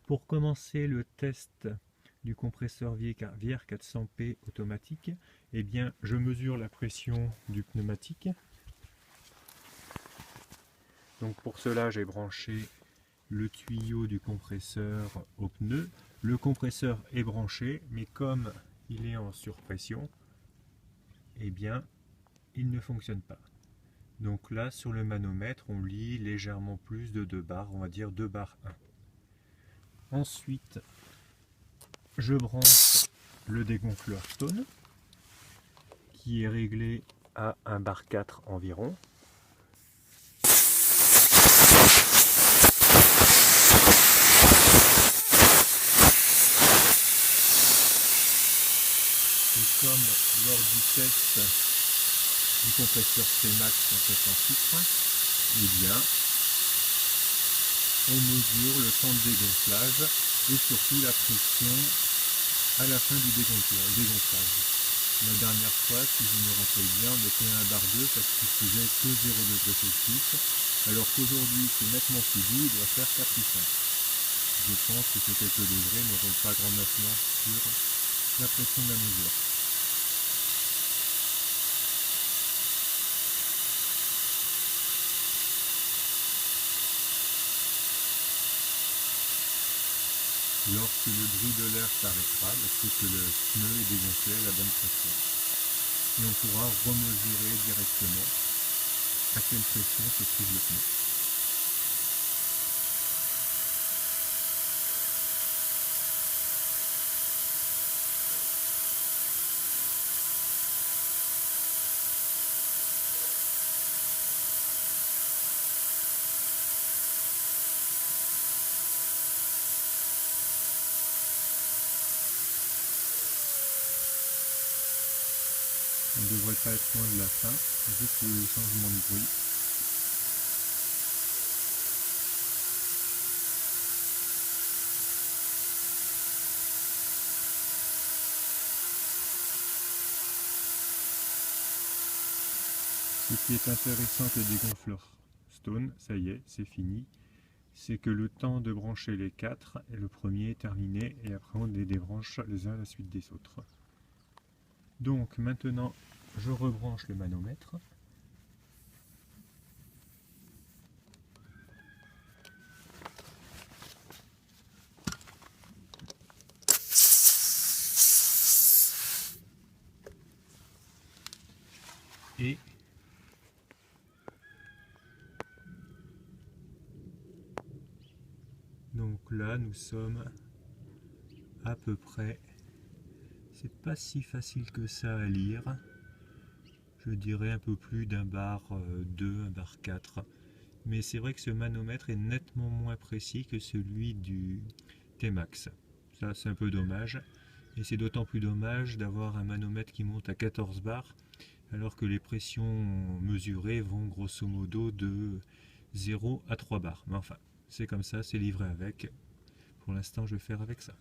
Pour commencer le test du compresseur VR400P automatique, eh bien, je mesure la pression du pneumatique. Donc pour cela, j'ai branché le tuyau du compresseur au pneu. Le compresseur est branché, mais comme il est en surpression, eh bien, il ne fonctionne pas. Donc là, sur le manomètre, on lit légèrement plus de 2 bars, on va dire 2 bars 1. Ensuite, je branche le dégonfleur Stone, qui est réglé à 1 bar 4 environ. Et comme lors du test du compresseur C-Max en test en sucre, eh bien, on mesure le temps de dégonflage et surtout la pression à la fin du dégonflage. La dernière fois, si je me rappelle bien, on était à 1 bar 2 parce qu'il faisait que 0°C, alors qu'aujourd'hui c'est nettement plus doux, il doit faire 4 ou 5. Je pense que ces quelques degrés n'auront pas grand influence sur la pression de la mesure. Lorsque le bruit de l'air s'arrêtera, c'est que le pneu est dégonflé à la bonne pression. Et on pourra remesurer directement à quelle pression se trouve le pneu. On ne devrait pas être loin de la fin, juste le changement de bruit. Ce qui est intéressant avec le dégonfleur Stone, ça y est, c'est fini, c'est que le temps de brancher les 4, le premier est terminé et après on les débranche les uns à la suite des autres. Donc maintenant, je rebranche le manomètre. Et donc là, nous sommes à peu près, c'est pas si facile que ça à lire, je dirais un peu plus d'un bar 2, un bar 4, mais c'est vrai que ce manomètre est nettement moins précis que celui du T-Max. Ça, c'est un peu dommage, et c'est d'autant plus dommage d'avoir un manomètre qui monte à 14 bars, alors que les pressions mesurées vont grosso modo de 0 à 3 bars. Mais enfin, c'est comme ça, c'est livré avec. Pour l'instant, je vais faire avec ça.